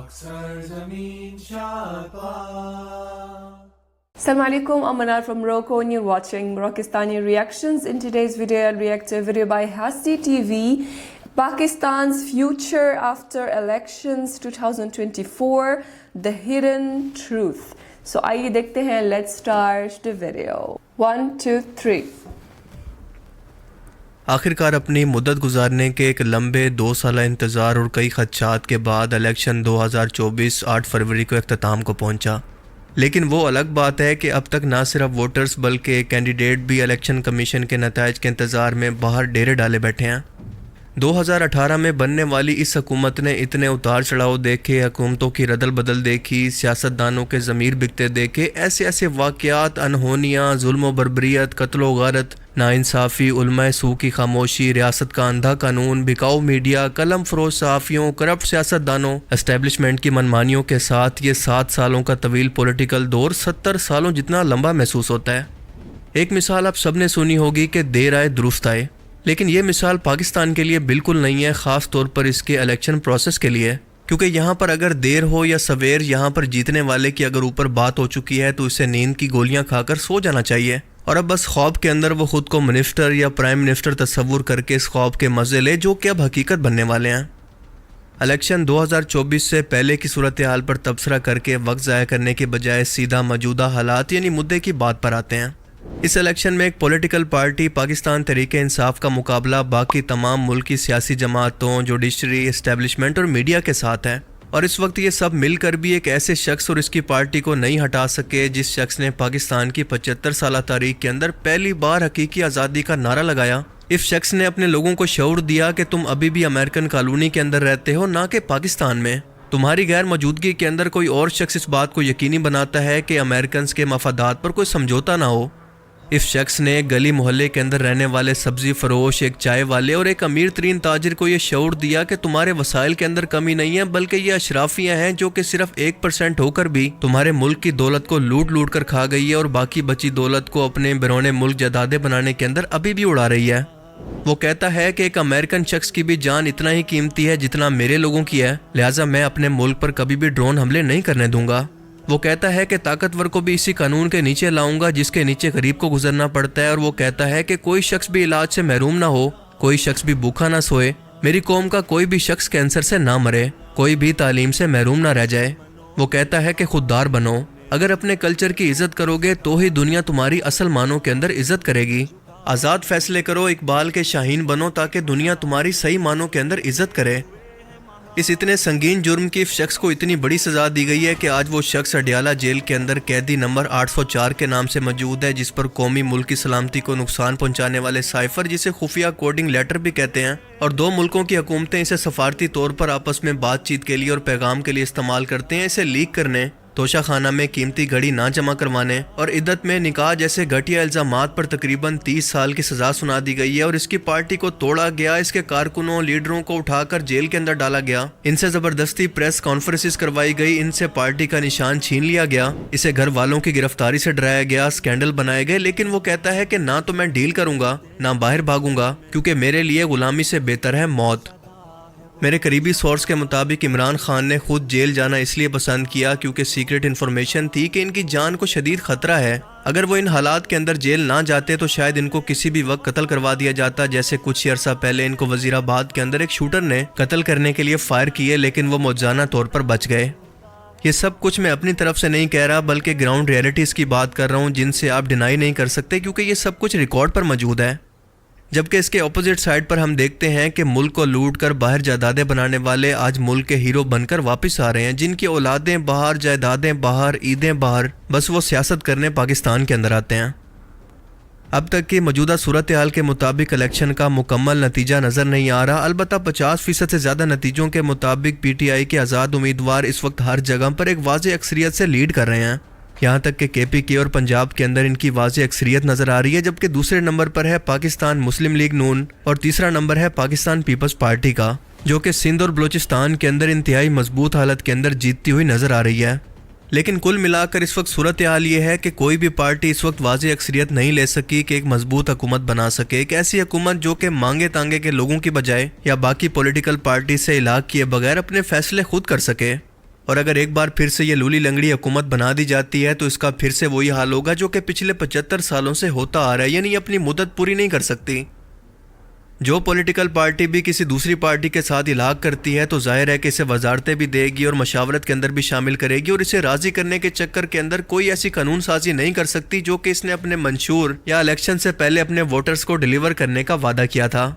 Assalamu alaikum, I'm Manar from Morocco and you're watching Moroccistani Reactions. In today's video, I'll react to a video by Hasti TV, Pakistan's Future After Elections 2024, The Hidden Truth. So آئیے دیکھتے ہیں, let's start the video. 1, 2, 3. آخرکار اپنی مدت گزارنے کے ایک لمبے 2 سالہ انتظار اور کئی خدشات کے بعد الیکشن 2024 8 فروری کو اختتام کو پہنچا. لیکن وہ الگ بات ہے کہ اب تک نہ صرف ووٹرز بلکہ کینڈیڈیٹ بھی الیکشن کمیشن کے نتائج کے انتظار میں باہر ڈیرے ڈالے بیٹھے ہیں. 2018 میں بننے والی اس حکومت نے اتنے اتار چڑھاؤ دیکھے, حکومتوں کی ردل بدل دیکھی, سیاستدانوں کے ضمیر بکتے دیکھے, ایسے واقعات, انہونیاں, ظلم و بربریت, قتل و غارت, ناانصافی, علماء سو کی خاموشی, ریاست کا اندھا قانون, بکاؤ میڈیا, قلم فروش صحافیوں, کرپٹ سیاستدانوں, اسٹیبلشمنٹ کی منمانیوں کے ساتھ یہ 7 سالوں کا طویل پولیٹیکل دور 70 سالوں جتنا لمبا محسوس ہوتا ہے. ایک مثال آپ سب نے سنی ہوگی کہ دیر آئے درست آئے, لیکن یہ مثال پاکستان کے لیے بالکل نہیں ہے, خاص طور پر اس کے الیکشن پروسیس کے لیے, کیونکہ یہاں پر اگر دیر ہو یا سویر, یہاں پر جیتنے والے کی اگر اوپر بات ہو چکی ہے تو اسے نیند کی گولیاں کھا کر سو جانا چاہیے, اور اب بس خواب کے اندر وہ خود کو منسٹر یا پرائم منسٹر تصور کر کے اس خواب کے مزے لے جو کہ اب حقیقت بننے والے ہیں. الیکشن 2024 سے پہلے کی صورتحال پر تبصرہ کر کے وقت ضائع کرنے کے بجائے سیدھا موجودہ حالات یعنی مدعے کی بات پر آتے ہیں. اس الیکشن میں ایک پولیٹیکل پارٹی پاکستان تحریک انصاف کا مقابلہ باقی تمام ملکی سیاسی جماعتوں, جوڈیشری, اسٹیبلشمنٹ اور میڈیا کے ساتھ ہے, اور اس وقت یہ سب مل کر بھی ایک ایسے شخص اور اس کی پارٹی کو نہیں ہٹا سکے جس شخص نے پاکستان کی 75 سالہ تاریخ کے اندر پہلی بار حقیقی آزادی کا نعرہ لگایا. اس شخص نے اپنے لوگوں کو شعور دیا کہ تم ابھی بھی امریکن کالونی کے اندر رہتے ہو, نہ کہ پاکستان میں. تمہاری غیر موجودگی کے اندر کوئی اور شخص اس بات کو یقینی بناتا ہے کہ امریکنز کے مفادات پر کوئی سمجھوتا نہ ہو. اس شخص نے گلی محلے کے اندر رہنے والے سبزی فروش, ایک چائے والے اور ایک امیر ترین تاجر کو یہ شعور دیا کہ تمہارے وسائل کے اندر کمی نہیں ہے, بلکہ یہ اشرافیاں ہیں جو کہ صرف 1% ہو کر بھی تمہارے ملک کی دولت کو لوٹ کر کھا گئی ہے, اور باقی بچی دولت کو اپنے بیرون ملک جائیدادیں بنانے کے اندر ابھی بھی اڑا رہی ہے. وہ کہتا ہے کہ ایک امریکن شخص کی بھی جان اتنا ہی قیمتی ہے جتنا میرے لوگوں کی ہے, لہٰذا میں اپنے ملک پر کبھی بھی ڈرون حملے نہیں کرنے دوں گا. وہ کہتا ہے کہ طاقتور کو بھی اسی قانون کے نیچے لاؤں گا جس کے نیچے غریب کو گزرنا پڑتا ہے, اور وہ کہتا ہے کہ کوئی شخص بھی علاج سے محروم نہ ہو, کوئی شخص بھی بھوکا نہ سوئے, میری قوم کا کوئی بھی شخص کینسر سے نہ مرے, کوئی بھی تعلیم سے محروم نہ رہ جائے. وہ کہتا ہے کہ خوددار بنو, اگر اپنے کلچر کی عزت کرو گے تو ہی دنیا تمہاری اصل معنوں کے اندر عزت کرے گی. آزاد فیصلے کرو, اقبال کے شاہین بنو تاکہ دنیا تمہاری صحیح معنوں کے اندر عزت کرے. اس اتنے سنگین جرم کی شخص کو اتنی بڑی سزا دی گئی ہے کہ آج وہ شخص اڈیالہ جیل کے اندر قیدی نمبر 804 کے نام سے موجود ہے, جس پر قومی ملک کی سلامتی کو نقصان پہنچانے والے سائفر, جسے خفیہ کوڈنگ لیٹر بھی کہتے ہیں, اور 2 ملکوں کی حکومتیں اسے سفارتی طور پر آپس میں بات چیت کے لیے اور پیغام کے لیے استعمال کرتے ہیں, اسے لیک کرنے, توشہ خانہ میں قیمتی گھڑی نہ جمع کروانے اور عدت میں نکاح جیسے گھٹیا الزامات پر تقریباً 30 سال کی سزا سنا دی گئی ہے, اور اس کی پارٹی کو توڑا گیا, اس کے کارکنوں, لیڈروں کو اٹھا کر جیل کے اندر ڈالا گیا, ان سے زبردستی پریس کانفرنسز کروائی گئی, ان سے پارٹی کا نشان چھین لیا گیا, اسے گھر والوں کی گرفتاری سے ڈرایا گیا, اسکینڈل بنائے گئے, لیکن وہ کہتا ہے کہ نہ تو میں ڈیل کروں گا نہ باہر بھاگوں گا, کیونکہ میرے لیے غلامی سے بہتر ہے موت. میرے قریبی سورس کے مطابق عمران خان نے خود جیل جانا اس لیے پسند کیا کیونکہ سیکرٹ انفارمیشن تھی کہ ان کی جان کو شدید خطرہ ہے. اگر وہ ان حالات کے اندر جیل نہ جاتے تو شاید ان کو کسی بھی وقت قتل کروا دیا جاتا, جیسے کچھ عرصہ پہلے ان کو وزیر آباد کے اندر ایک شوٹر نے قتل کرنے کے لیے فائر کیے, لیکن وہ معجزانہ طور پر بچ گئے. یہ سب کچھ میں اپنی طرف سے نہیں کہہ رہا, بلکہ گراؤنڈ ریئلٹیز کی بات کر رہا ہوں جن سے آپ ڈینائی نہیں کر سکتے, کیونکہ یہ سب کچھ ریکارڈ پر موجود ہے. جبکہ اس کے اپوزٹ سائڈ پر ہم دیکھتے ہیں کہ ملک کو لوٹ کر باہر جائیدادیں بنانے والے آج ملک کے ہیرو بن کر واپس آ رہے ہیں, جن کی اولادیں باہر, جائیدادیں باہر, عیدیں باہر, بس وہ سیاست کرنے پاکستان کے اندر آتے ہیں. اب تک کی موجودہ صورتحال کے مطابق الیکشن کا مکمل نتیجہ نظر نہیں آ رہا, البتہ 50% سے زیادہ نتیجوں کے مطابق پی ٹی آئی کے آزاد امیدوار اس وقت ہر جگہ پر ایک واضح اکثریت سے لیڈ کر رہے ہیں. یہاں تک کہ کے پی کے اور پنجاب کے اندر ان کی واضح اکثریت نظر آ رہی ہے, جبکہ دوسرے نمبر پر ہے پاکستان مسلم لیگ نون اور تیسرا نمبر ہے پاکستان پیپلز پارٹی کا, جو کہ سندھ اور بلوچستان کے اندر انتہائی مضبوط حالت کے اندر جیتتی ہوئی نظر آ رہی ہے. لیکن کل ملا کر اس وقت صورتحال یہ ہے کہ کوئی بھی پارٹی اس وقت واضح اکثریت نہیں لے سکی کہ ایک مضبوط حکومت بنا سکے, ایک ایسی حکومت جو کہ مانگے تانگے کے لوگوں کی بجائے یا باقی پولیٹیکل پارٹی سے علاج کیے بغیر اپنے فیصلے خود کر سکے. اور اگر ایک بار پھر سے یہ لولی لنگڑی حکومت بنا دی جاتی ہے تو اس کا پھر سے وہی حال ہوگا جو کہ پچھلے 75 سالوں سے ہوتا آ رہا ہے، یعنی اپنی مدت پوری نہیں کر سکتی۔ جو پولیٹیکل پارٹی بھی کسی دوسری پارٹی کے ساتھ الحاق کرتی ہے تو ظاہر ہے کہ اسے وزارتیں بھی دے گی اور مشاورت کے اندر بھی شامل کرے گی، اور اسے راضی کرنے کے چکر کے اندر کوئی ایسی قانون سازی نہیں کر سکتی جو کہ اس نے اپنے منشور یا الیکشن سے پہلے اپنے ووٹرز کو ڈیلیور کرنے کا وعدہ کیا تھا۔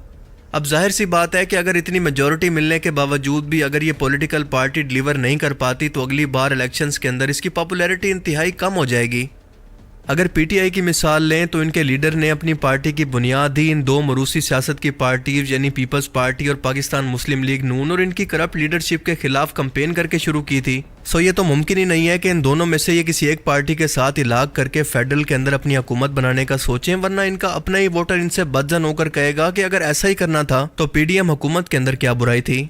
اب ظاہر سی بات ہے کہ اگر اتنی میجورٹی ملنے کے باوجود بھی اگر یہ پولیٹیکل پارٹی ڈیلیور نہیں کر پاتی تو اگلی بار الیکشنز کے اندر اس کی پاپولیرٹی انتہائی کم ہو جائے گی۔ اگر پی ٹی آئی کی مثال لیں تو ان کے لیڈر نے اپنی پارٹی کی بنیاد ہی ان دو موروثی سیاست کی پارٹیز یعنی پیپلز پارٹی اور پاکستان مسلم لیگ نون اور ان کی کرپٹ لیڈرشپ کے خلاف کمپین کر کے شروع کی تھی۔ یہ تو ممکن ہی نہیں ہے کہ ان دونوں میں سے یہ کسی ایک پارٹی کے ساتھ الحاق کر کے فیڈرل کے اندر اپنی حکومت بنانے کا سوچیں، ورنہ ان کا اپنا ہی ووٹر ان سے بدظن ہو کر کہے گا کہ اگر ایسا ہی کرنا تھا تو پی ڈی ایم حکومت کے اندر کیا برائی تھی۔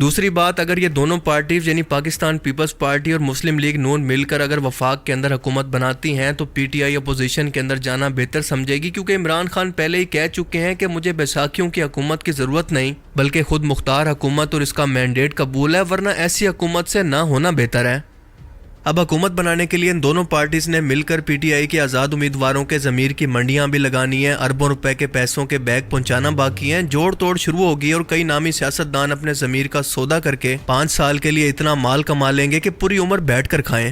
دوسری بات، اگر یہ دونوں پارٹیز یعنی پاکستان پیپلز پارٹی اور مسلم لیگ نون مل کر اگر وفاق کے اندر حکومت بناتی ہیں تو پی ٹی آئی اپوزیشن کے اندر جانا بہتر سمجھے گی، کیونکہ عمران خان پہلے ہی کہہ چکے ہیں کہ مجھے بیساکھیوں کی حکومت کی ضرورت نہیں بلکہ خود مختار حکومت اور اس کا مینڈیٹ قبول ہے، ورنہ ایسی حکومت سے نہ ہونا بہتر ہے۔ اب حکومت بنانے کے لیے ان دونوں پارٹیز نے مل کر پی ٹی آئی کے آزاد امیدواروں کے ضمیر کی منڈیاں بھی لگانی ہیں، اربوں روپے کے پیسوں کے بیگ پہنچانا باقی ہیں، جوڑ توڑ شروع ہوگی اور کئی نامی سیاستدان اپنے ضمیر کا سودا کر کے 5 سال کے لیے اتنا مال کما لیں گے کہ پوری عمر بیٹھ کر کھائیں۔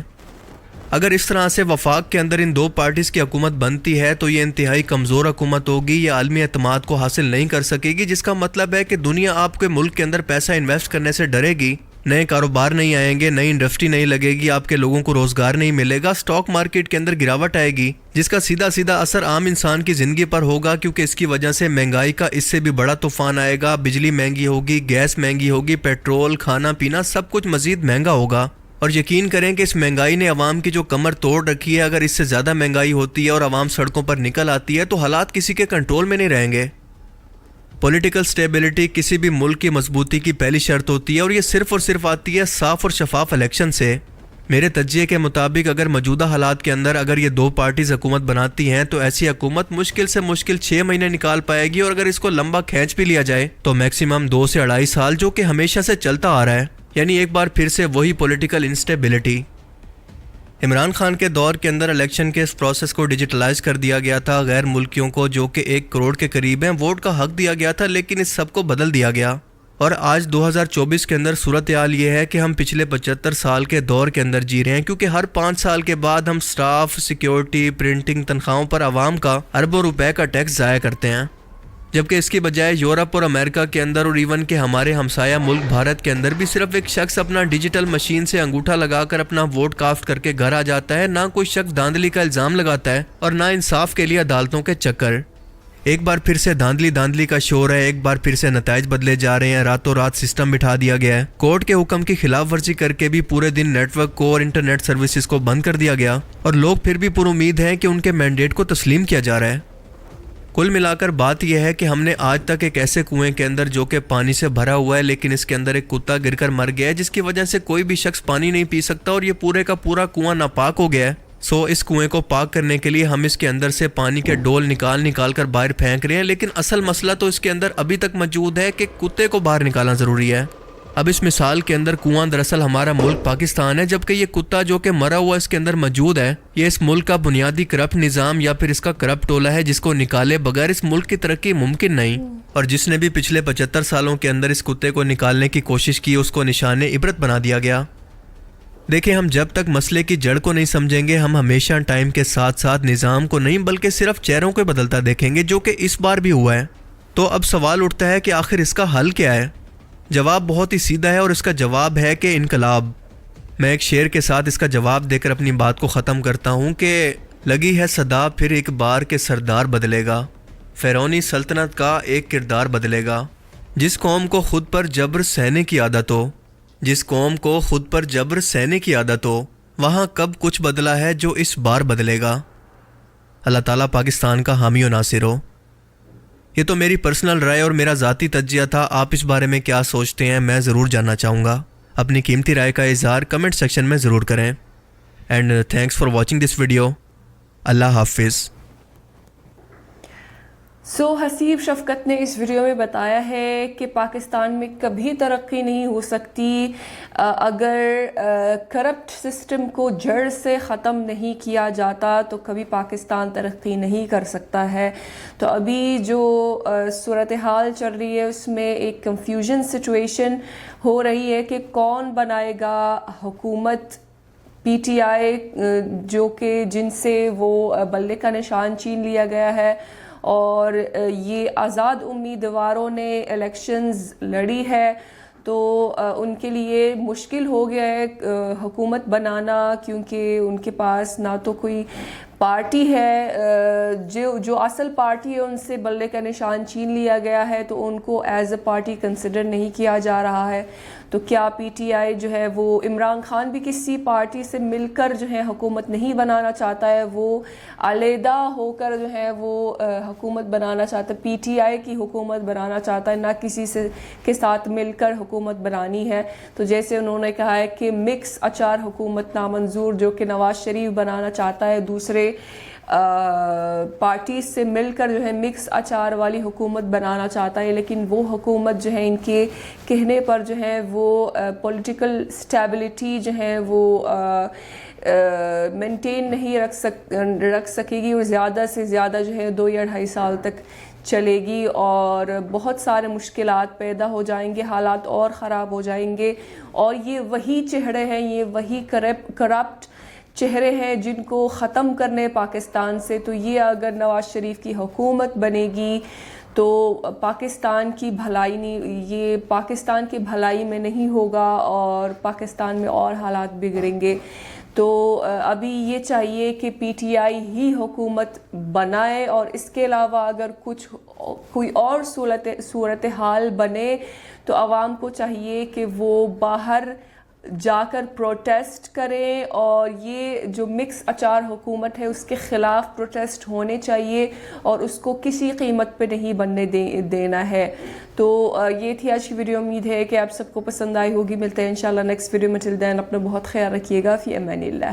اگر اس طرح سے وفاق کے اندر ان دو پارٹیز کی حکومت بنتی ہے تو یہ انتہائی کمزور حکومت ہوگی، یہ عالمی اعتماد کو حاصل نہیں کر سکے گی، جس کا مطلب ہے کہ دنیا آپ کے ملک کے اندر پیسہ انویسٹ کرنے سے ڈرے گی، نئے کاروبار نہیں آئیں گے، نئی انڈسٹری نہیں لگے گی، آپ کے لوگوں کو روزگار نہیں ملے گا، سٹاک مارکیٹ کے اندر گراوٹ آئے گی، جس کا سیدھا سیدھا اثر عام انسان کی زندگی پر ہوگا، کیونکہ اس کی وجہ سے مہنگائی کا اس سے بھی بڑا طوفان آئے گا، بجلی مہنگی ہوگی، گیس مہنگی ہوگی، پیٹرول، کھانا پینا سب کچھ مزید مہنگا ہوگا۔ اور یقین کریں کہ اس مہنگائی نے عوام کی جو کمر توڑ رکھی ہے، اگر اس سے زیادہ مہنگائی ہوتی ہے اور عوام سڑکوں پر نکل آتی ہے تو حالات کسی کے کنٹرول میں نہیں رہیں گے۔ پولیٹیکل سٹیبلٹی کسی بھی ملک کی مضبوطی کی پہلی شرط ہوتی ہے اور یہ صرف اور صرف آتی ہے صاف اور شفاف الیکشن سے۔ میرے تجزیے کے مطابق اگر موجودہ حالات کے اندر اگر یہ دو پارٹیز حکومت بناتی ہیں تو ایسی حکومت مشکل سے مشکل 6 مہینے نکال پائے گی، اور اگر اس کو لمبا کھینچ بھی لیا جائے تو میکسیمم 2 سے 2.5 سال، جو کہ ہمیشہ سے چلتا آ رہا ہے، یعنی ایک بار پھر سے وہی پولیٹیکل انسٹیبلٹی۔ عمران خان کے دور کے اندر الیکشن کے اس پروسیس کو ڈیجیٹلائز کر دیا گیا تھا، غیر ملکیوں کو جو کہ 1 کروڑ کے قریب ہیں ووٹ کا حق دیا گیا تھا، لیکن اس سب کو بدل دیا گیا۔ اور آج 2024 کے اندر صورتحال یہ ہے کہ ہم پچھلے 75 سال کے دور کے اندر جی رہے ہیں، کیونکہ ہر 5 سال کے بعد ہم سٹاف، سیکیورٹی، پرنٹنگ، تنخواہوں پر عوام کا اربوں روپے کا ٹیکس ضائع کرتے ہیں، جبکہ اس کی بجائے یورپ اور امریکہ کے اندر اور ایون کہ ہمارے ہمسایہ ملک بھارت کے اندر بھی صرف ایک شخص اپنا ڈیجیٹل مشین سے انگوٹھا لگا کر اپنا ووٹ کاسٹ کر کے گھر آ جاتا ہے، نہ کوئی شخص دھاندلی کا الزام لگاتا ہے اور نہ انصاف کے لیے عدالتوں کے چکر۔ ایک بار پھر سے دھاندلی کا شور ہے، ایک بار پھر سے نتائج بدلے جا رہے ہیں، راتوں رات سسٹم بٹھا دیا گیا ہے، کورٹ کے حکم کی خلاف ورزی کر کے بھی پورے دن نیٹ ورک کو اور انٹرنیٹ سروسز کو بند کر دیا گیا، اور لوگ پھر بھی پر امید ہیں کہ ان کے مینڈیٹ کو تسلیم کیا جا رہا ہے۔ کل ملا کر بات یہ ہے کہ ہم نے آج تک ایک ایسے کنویں کے اندر جو کہ پانی سے بھرا ہوا ہے لیکن اس کے اندر ایک کتا گر کر مر گیا ہے، جس کی وجہ سے کوئی بھی شخص پانی نہیں پی سکتا اور یہ پورے کا پورا کنواں ناپاک ہو گیا ہے۔ اس کنویں کو پاک کرنے کے لیے ہم اس کے اندر سے پانی کے ڈول نکال کر باہر پھینک رہے ہیں، لیکن اصل مسئلہ تو اس کے اندر ابھی تک موجود ہے کہ کتے کو باہر نکالنا ضروری ہے۔ اب اس مثال کے اندر کنواں دراصل ہمارا ملک پاکستان ہے، جبکہ یہ کتا جو کہ مرا ہوا اس کے اندر موجود ہے، یہ اس ملک کا بنیادی کرپٹ نظام یا پھر اس کا کرپٹ ٹولہ ہے، جس کو نکالے بغیر اس ملک کی ترقی ممکن نہیں، اور جس نے بھی پچھلے 75 سالوں کے اندر اس کتے کو نکالنے کی کوشش کی اس کو نشان عبرت بنا دیا گیا۔ دیکھیں، ہم جب تک مسئلے کی جڑ کو نہیں سمجھیں گے، ہم ہمیشہ ٹائم کے ساتھ ساتھ نظام کو نہیں بلکہ صرف چہروں کو بدلتا دیکھیں گے، جو کہ اس بار بھی ہوا ہے۔ تو اب سوال اٹھتا ہے کہ آخر اس کا حل کیا ہے؟ جواب بہت ہی سیدھا ہے اور اس کا جواب ہے کہ انقلاب۔ میں ایک شعر کے ساتھ اس کا جواب دے کر اپنی بات کو ختم کرتا ہوں کہ لگی ہے صدا پھر ایک بار کے سردار بدلے گا، فرعونی سلطنت کا ایک کردار بدلے گا، جس قوم کو خود پر جبر سہنے کی عادت ہو، جس قوم کو خود پر جبر سہنے کی عادت ہو، وہاں کب کچھ بدلا ہے جو اس بار بدلے گا۔ اللہ تعالیٰ پاکستان کا حامی و ناصر ہو۔ یہ تو میری پرسنل رائے اور میرا ذاتی تجزیہ تھا، آپ اس بارے میں کیا سوچتے ہیں میں ضرور جاننا چاہوں گا۔ اپنی قیمتی رائے کا اظہار کمنٹ سیکشن میں ضرور کریں۔ And thanks for watching this video. اللہ حافظ۔ حسیب شفقت نے اس ویڈیو میں بتایا ہے کہ پاکستان میں کبھی ترقی نہیں ہو سکتی اگر کرپٹ سسٹم کو جڑ سے ختم نہیں کیا جاتا، تو کبھی پاکستان ترقی نہیں کر سکتا ہے۔ تو ابھی جو صورتحال چل رہی ہے اس میں ایک کنفیوژن سچویشن ہو رہی ہے کہ کون بنائے گا حکومت۔ پی ٹی آئی جو کہ جن سے وہ بلے کا نشان چھین لیا گیا ہے، اور یہ آزاد امیدواروں نے الیکشنز لڑی ہے، تو ان کے لیے مشکل ہو گیا ہے حکومت بنانا، کیونکہ ان کے پاس نہ تو کوئی پارٹی ہے، جو اصل پارٹی ہے ان سے بلے کا نشان چھین لیا گیا ہے، تو ان کو ایز اے پارٹی کنسیڈر نہیں کیا جا رہا ہے۔ تو کیا پی ٹی آئی جو ہے وہ عمران خان بھی کسی پارٹی سے مل کر جو ہے حکومت نہیں بنانا چاہتا ہے، وہ علیحدہ ہو کر جو ہے وہ حکومت بنانا چاہتا ہے، پی ٹی آئی کی حکومت بنانا چاہتا ہے، نہ کسی سے کے ساتھ مل کر حکومت بنانی ہے۔ تو جیسے انہوں نے کہا ہے کہ مکس اچار حکومت نامنظور، جو کہ نواز شریف بنانا چاہتا ہے، دوسرے پارٹی سے مل کر جو ہے مکس اچار والی حکومت بنانا چاہتا ہے، لیکن وہ حکومت جو ہے ان کے کہنے پر جو ہے وہ پولیٹیکل سٹیبلٹی جو ہے وہ مینٹین نہیں رکھ سکے گی، اور زیادہ سے زیادہ جو ہے 2 یا 2.5 سال تک چلے گی، اور بہت سارے مشکلات پیدا ہو جائیں گے، حالات اور خراب ہو جائیں گے۔ اور یہ وہی چہرے ہیں، یہ وہی کرپٹ چہرے ہیں جن کو ختم کرنے پاکستان سے۔ تو یہ اگر نواز شریف کی حکومت بنے گی تو پاکستان کی بھلائی نہیں، یہ پاکستان کی بھلائی میں نہیں ہوگا، اور پاکستان میں اور حالات بگڑیں گے۔ تو ابھی یہ چاہیے کہ پی ٹی آئی ہی حکومت بنائے، اور اس کے علاوہ اگر کوئی اور صورتحال بنے تو عوام کو چاہیے کہ وہ باہر جا کر پروٹیسٹ کریں، اور یہ جو مکس اچار حکومت ہے اس کے خلاف پروٹیسٹ ہونے چاہیے، اور اس کو کسی قیمت پہ نہیں بننے دینا ہے۔ تو یہ تھی آج کی ویڈیو، امید ہے کہ آپ سب کو پسند آئی ہوگی۔ ملتے ہیں انشاءاللہ نیکسٹ ویڈیو میں، ٹل دین اپنا بہت خیال رکھیے گا، فی امان اللہ۔